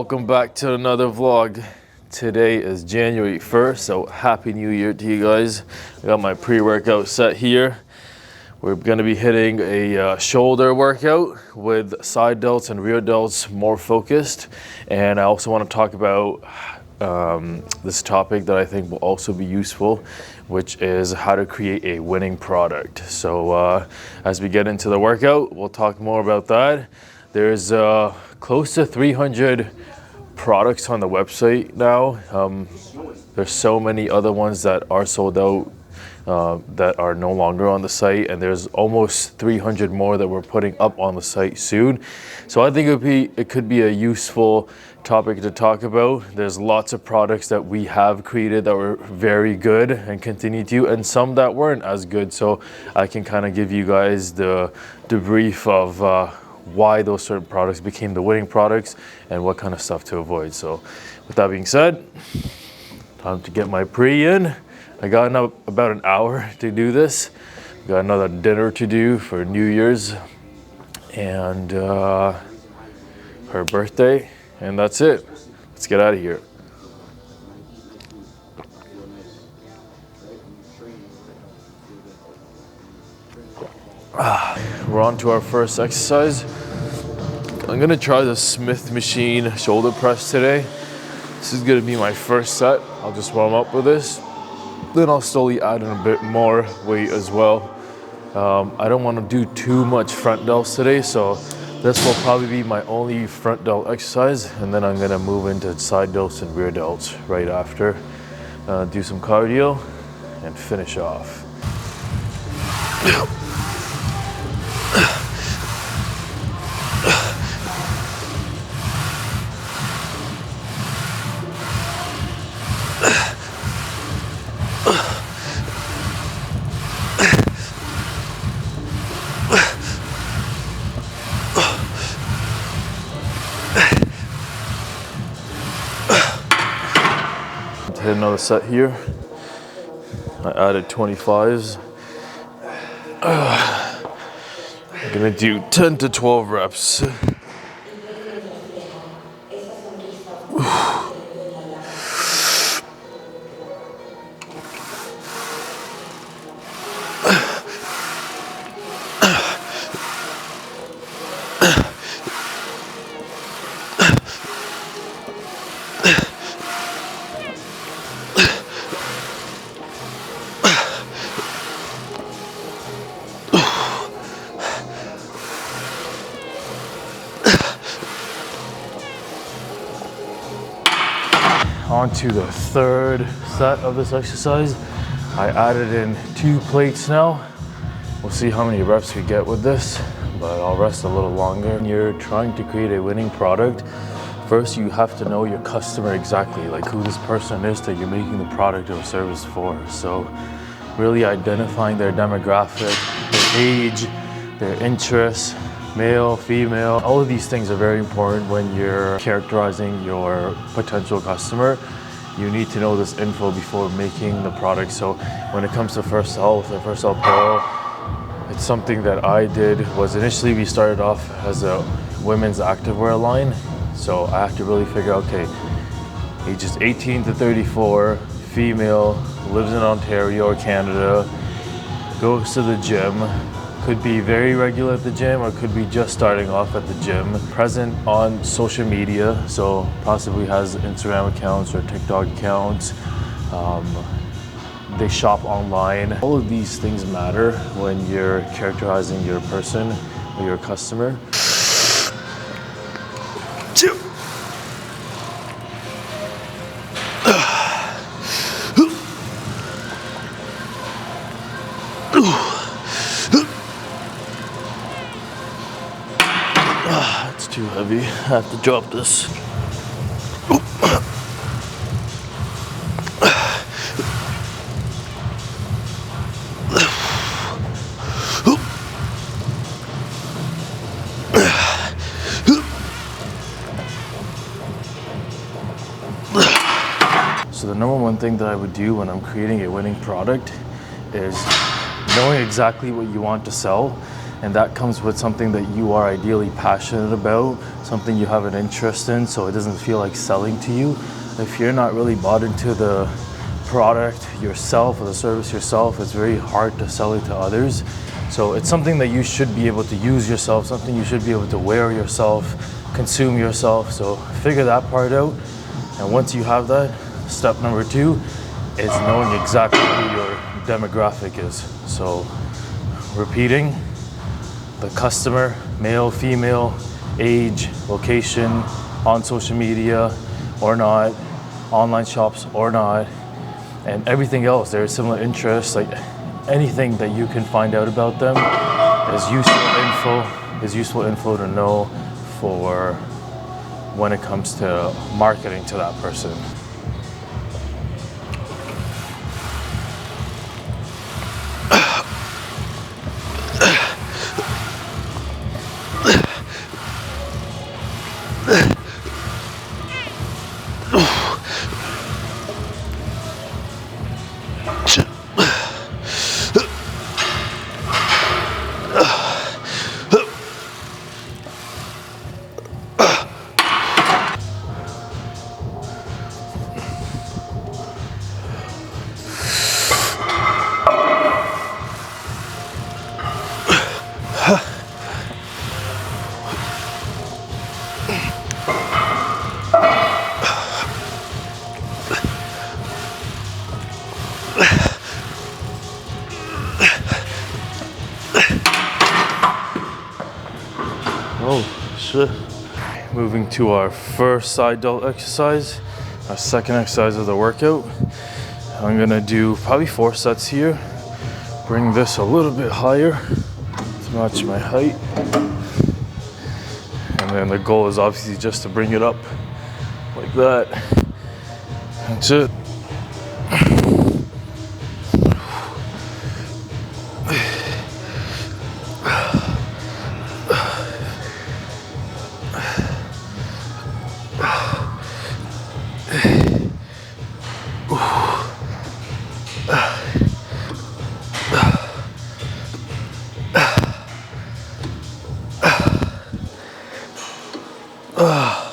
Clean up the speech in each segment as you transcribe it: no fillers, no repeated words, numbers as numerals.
welcome back to another vlog. Today is January 1st, so happy new year to you guys. I got my pre-workout set here. We're gonna be hitting a shoulder workout with side delts and rear delts more focused. And I also want to talk about this topic that I think will also be useful, which is how to create a winning product. So as we get into the workout, we'll talk more about that. There's close to 300 products on the website now. There's so many other ones that are sold out that are no longer on the site, and there's almost 300 more that we're putting up on the site soon. So I think it could be a useful topic to talk about. There's lots of products that we have created that were very good and continue to, and some that weren't as good. So I can kind of give you guys the debrief of why those certain products became the winning products and what kind of stuff to avoid. So with that being said, time to get my pre in. I got about an hour to do this. Got another dinner to do for New Year's and her birthday, and that's it. Let's get out of here. We're on to our first exercise. I'm gonna try the Smith machine shoulder press today. This is gonna be my first set. I'll just warm up with this. Then I'll slowly add in a bit more weight as well. I don't want to do too much front delts today, so this will probably be my only front delt exercise, and then I'm going to move into side delts and rear delts right after. Do some cardio and finish off. Hit another set here. I added 25s. I'm gonna do 10 to 12 reps. On to the third set of this exercise. I added in 2 plates now. We'll see how many reps we get with this, but I'll rest a little longer. When you're trying to create a winning product, first you have to know your customer exactly, like who this person is that you're making the product or service for. So really identifying their demographic, their age, their interests, male, female. All of these things are very important when you're characterizing your potential customer. You need to know this info before making the product. So when it comes to First Health and First Health Pro, it's something that I did. Was initially we started off as a women's activewear line. So I have to really figure out, okay, ages 18 to 34, female, lives in Ontario or Canada, goes to the gym, could be very regular at the gym or could be just starting off at the gym. Present on social media, so possibly has Instagram accounts or TikTok accounts. They shop online. All of these things matter when you're characterizing your person or your customer. It's too heavy. I have to drop this. So the number one thing that I would do when I'm creating a winning product is knowing exactly what you want to sell and that comes with something that you are ideally passionate about, something you have an interest in, so it doesn't feel like selling to you. If you're not really bought into the product yourself or the service yourself, it's very hard to sell it to others. So it's something that you should be able to use yourself, something you should be able to wear yourself, consume yourself. So figure that part out. And once you have that, step number 2 is knowing exactly who your demographic is. So repeating, the customer, male, female, age, location, on social media or not, online shops or not, and everything else. There are similar interests, like anything that you can find out about them is useful info to know for when it comes to marketing to that person. Oh shit. Moving to our first side delt exercise, our second exercise of the workout. I'm gonna do probably 4 sets here. Bring this a little bit higher to match my height. And then the goal is obviously just to bring it up like that. That's it.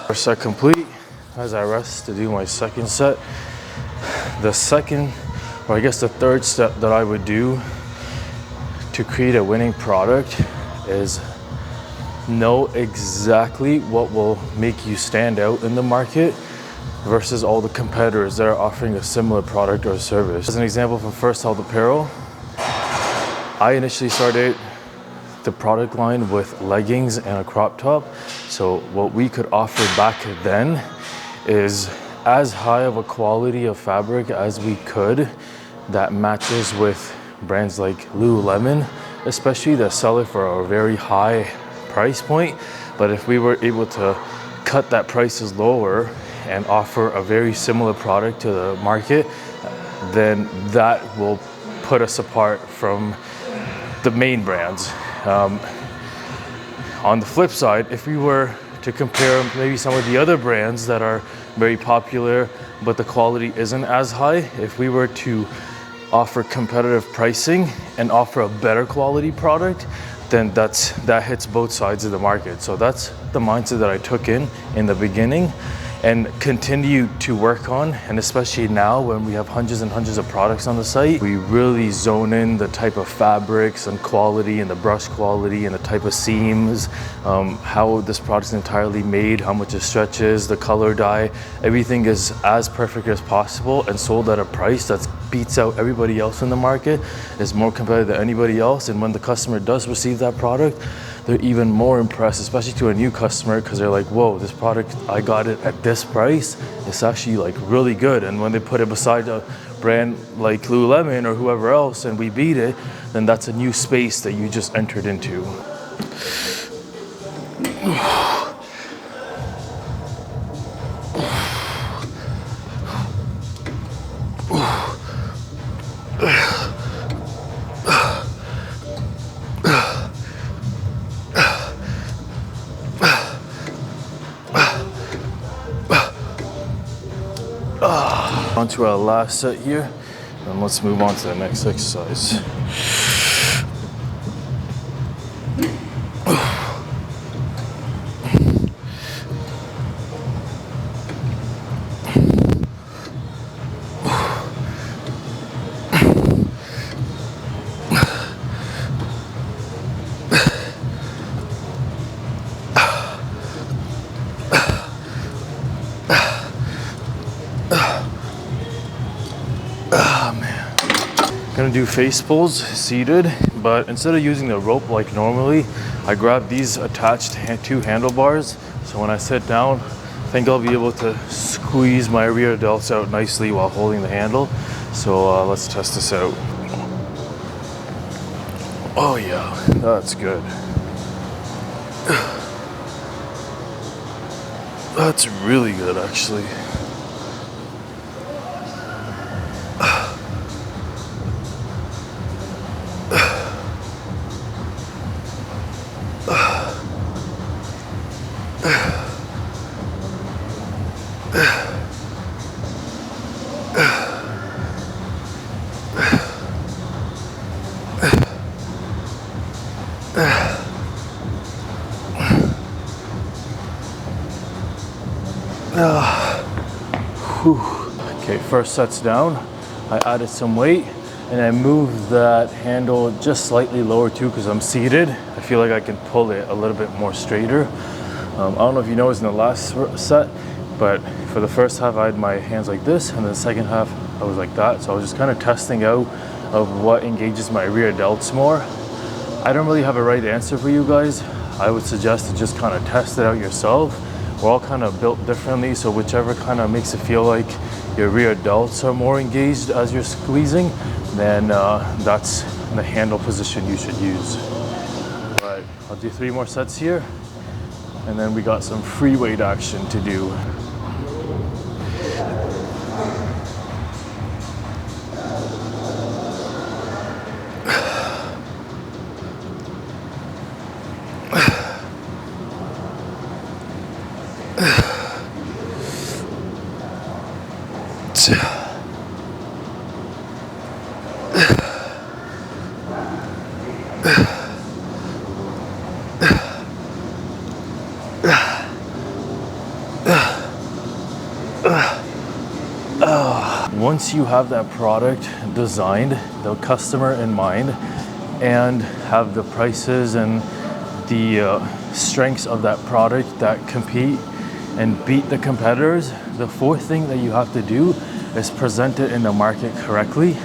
First set complete. As I rest to do my second set, the second, or I guess the third step that I would do to create a winning product is know exactly what will make you stand out in the market versus all the competitors that are offering a similar product or service. As an example from First Health Apparel, I initially started the product line with leggings and a crop top. So what we could offer back then is as high of a quality of fabric as we could that matches with brands like Lululemon, especially that sell it for a very high price point. But if we were able to cut that prices lower and offer a very similar product to the market, then that will put us apart from the main brands. On the flip side, if we were to compare maybe some of the other brands that are very popular, but the quality isn't as high, if we were to offer competitive pricing and offer a better quality product, then that hits both sides of the market. So that's the mindset that I took in the beginning and continue to work on. And especially now when we have hundreds and hundreds of products on the site, we really zone in the type of fabrics and quality and the brush quality and the type of seams, how this product is entirely made, how much it stretches, the color dye, everything is as perfect as possible and sold at a price that beats out everybody else in the market, is more competitive than anybody else. And when the customer does receive that product, they're even more impressed, especially to a new customer, because they're like, whoa, this product, I got it at this price. It's actually like really good. And when they put it beside a brand like Lululemon or whoever else and we beat it, then that's a new space that you just entered into. On to our last set here, and let's move on to the next exercise. Gonna do face pulls seated, but instead of using the rope like normally, I grab these attached two handlebars. So when I sit down, I think I'll be able to squeeze my rear delts out nicely while holding the handle. So let's test this out. Oh yeah, that's good. That's really good actually. Okay, first set's down. I added some weight and I moved that handle just slightly lower too because I'm seated. I feel like I can pull it a little bit more straighter. I don't know if you noticed in the last set, but for the first half I had my hands like this, and the second half I was like that. So I was just kind of testing out of what engages my rear delts more. I don't really have a right answer for you guys. I would suggest to just kind of test it out yourself. We're all kind of built differently, so whichever kind of makes it feel like your rear delts are more engaged as you're squeezing, then that's the handle position you should use. All right, I'll do 3 more sets here, and then we got some free weight action to do. Once you have that product designed, the customer in mind, and have the prices and the strengths of that product that compete and beat the competitors, the fourth thing that you have to do is present it in the market correctly.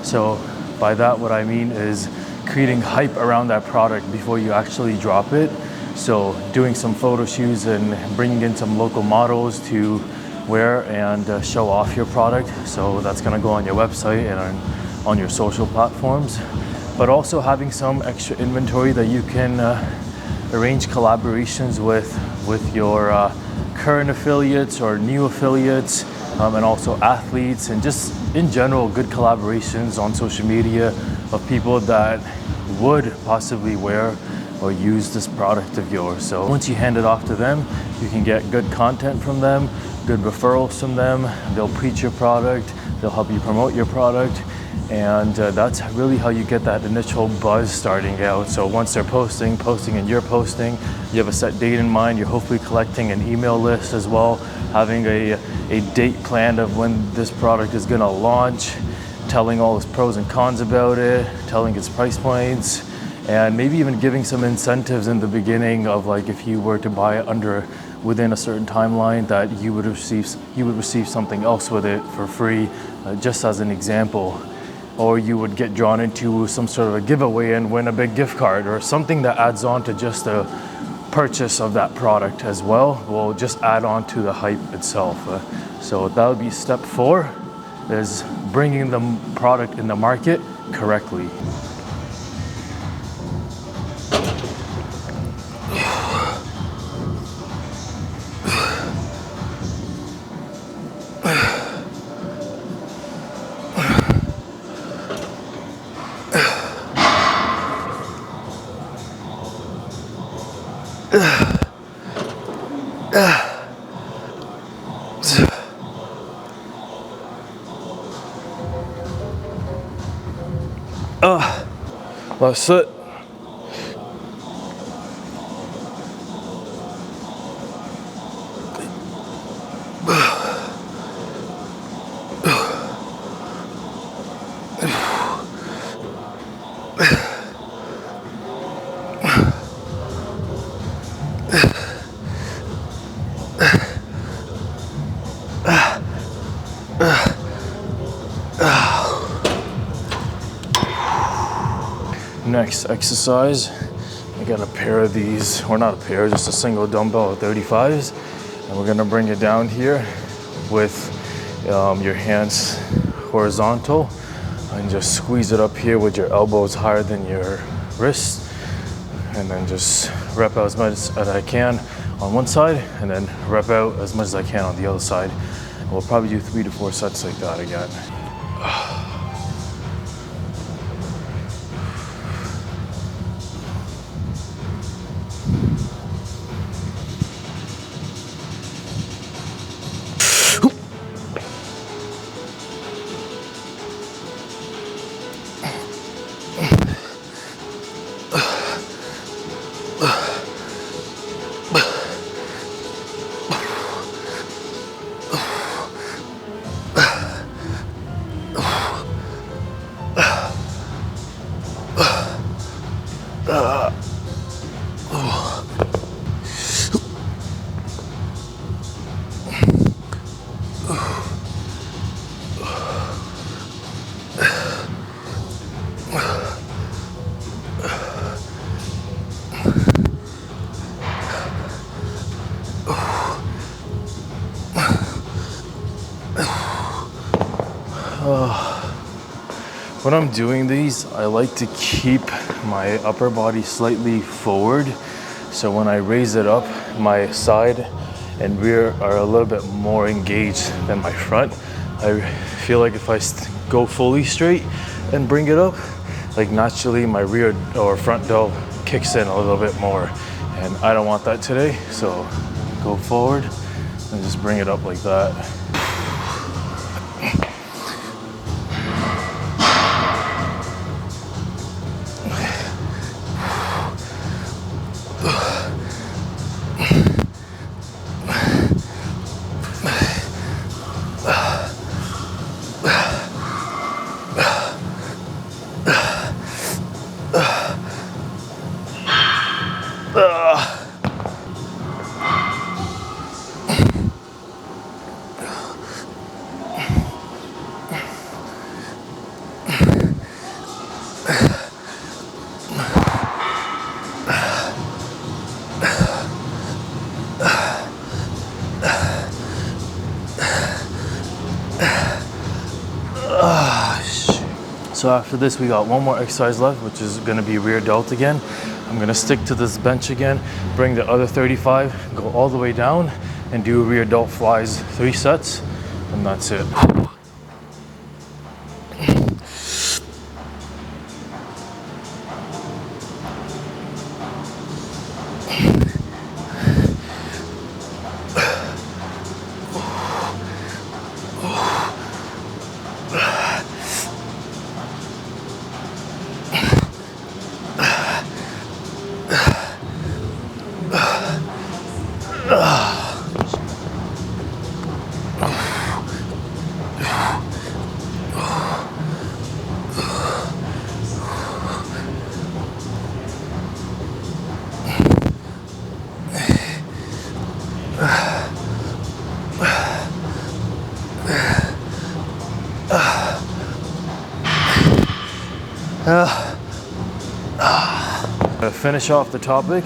So by that, what I mean is creating hype around that product before you actually drop it. So doing some photo shoots and bringing in some local models to wear and show off your product. So that's gonna go on your website and on your social platforms. But also having some extra inventory that you can arrange collaborations with your current affiliates or new affiliates, and also athletes, and just in general good collaborations on social media of people that would possibly wear or use this product of yours. So once you hand it off to them, you can get good content from them, good referrals from them. They'll preach your product, they'll help you promote your product, and that's really how you get that initial buzz starting out. So once they're posting and you're posting, you have a set date in mind, you're hopefully collecting an email list as well, having a date planned of when this product is gonna launch, telling all its pros and cons about it, telling its price points, and maybe even giving some incentives in the beginning of, like, if you were to buy it within a certain timeline, that you would receive something else with it for free, just as an example. Or you would get drawn into some sort of a giveaway and win a big gift card, or something that adds on to just the purchase of that product as well. Will just add on to the hype itself. So that would be step 4, is bringing the product in the market correctly. That's it. Next exercise, I got a pair of these, or not a pair, just a single dumbbell of 35s. And we're gonna bring it down here with your hands horizontal and just squeeze it up here with your elbows higher than your wrists. And then just rep out as much as I can on one side and then rep out as much as I can on the other side. And we'll probably do 3 to 4 sets like that again. When I'm doing these, I like to keep my upper body slightly forward. So when I raise it up, my side and rear are a little bit more engaged than my front. I feel like if I go fully straight and bring it up, like naturally my rear or front delt kicks in a little bit more. And I don't want that today, so go forward and just bring it up like that. So after this, we got one more exercise left, which is gonna be rear delt again. I'm gonna stick to this bench again, bring the other 35, go all the way down, and do rear delt flies 3 sets, and that's it. To finish off the topic,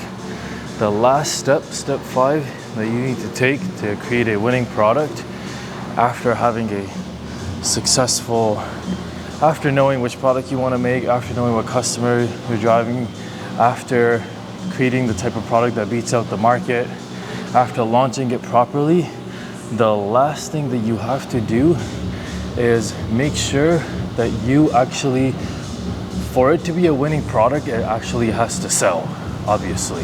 the last step, step 5, that you need to take to create a winning product after having a successful, after knowing which product you want to make, after knowing what customer you're driving, after creating the type of product that beats out the market, after launching it properly, the last thing that you have to do is make sure that you actually, for it to be a winning product, it actually has to sell, obviously.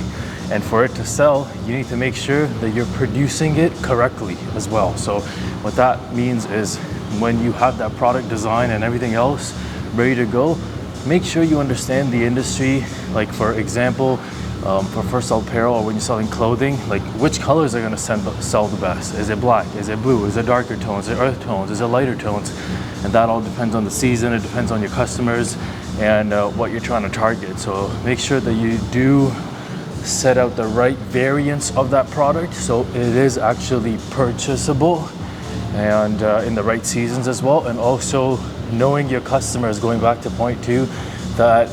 And for it to sell, you need to make sure that you're producing it correctly as well. So what that means is when you have that product design and everything else ready to go, make sure you understand the industry. Like for example, for first apparel or when you're selling clothing, like which colors are gonna sell the best? Is it black? Is it blue? Is it darker tones? Is it earth tones? Is it lighter tones? And that all depends on the season, it depends on your customers and what you're trying to target. So make sure that you do set out the right variants of that product so it is actually purchasable and in the right seasons as well. And also knowing your customers, going back to point 2, that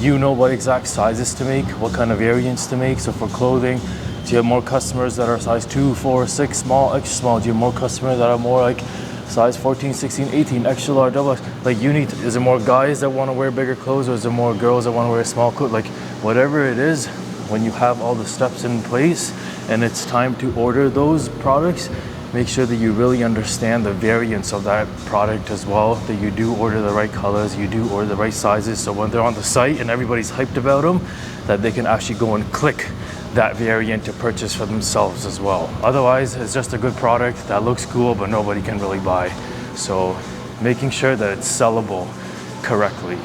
you know what exact sizes to make, what kind of variants to make. So for clothing, do you have more customers that are size 2, 4, 6, small, extra small? Do you have more customers that are more like size 14, 16, 18, extra large, double X? Like is it more guys that want to wear bigger clothes, or is it more girls that want to wear small clothes? Like whatever it is, when you have all the steps in place and it's time to order those products, make sure that you really understand the variants of that product as well, that you do order the right colors, you do order the right sizes, so when they're on the site and everybody's hyped about them, that they can actually go and click that variant to purchase for themselves as well. Otherwise, it's just a good product that looks cool, but nobody can really buy. So making sure that it's sellable correctly.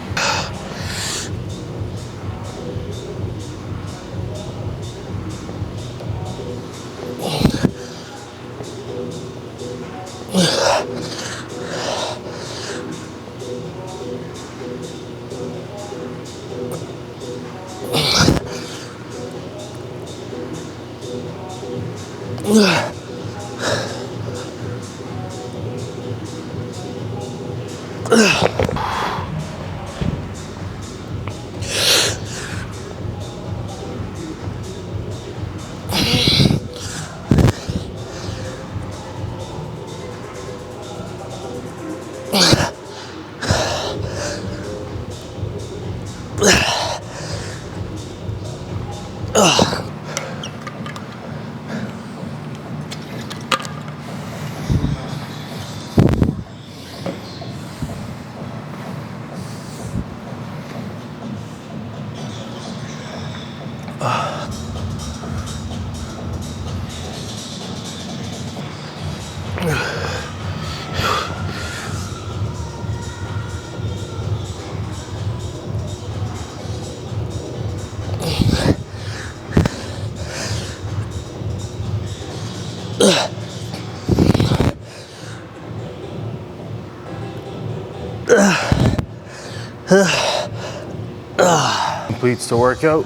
Completes the workout.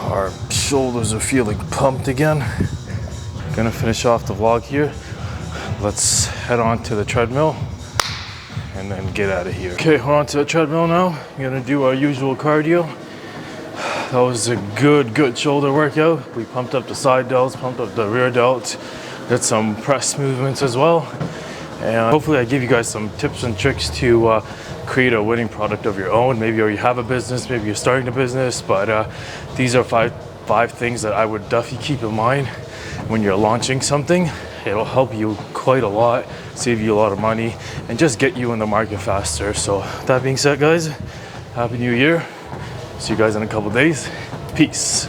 Our shoulders are feeling pumped again. Gonna finish off the vlog here. Let's head on to the treadmill and then get out of here. Okay, we're on to the treadmill now. We're gonna do our usual cardio. That was a good shoulder workout. We pumped up the side delts, pumped up the rear delts, did some press movements as well. And hopefully I give you guys some tips and tricks to create a winning product of your own. Maybe you already have a business, maybe you're starting a business, but these are five things that I would definitely keep in mind when you're launching something. It'll help you quite a lot, save you a lot of money, and just get you in the market faster. So that being said, guys, Happy New Year. See you guys in a couple days. Peace.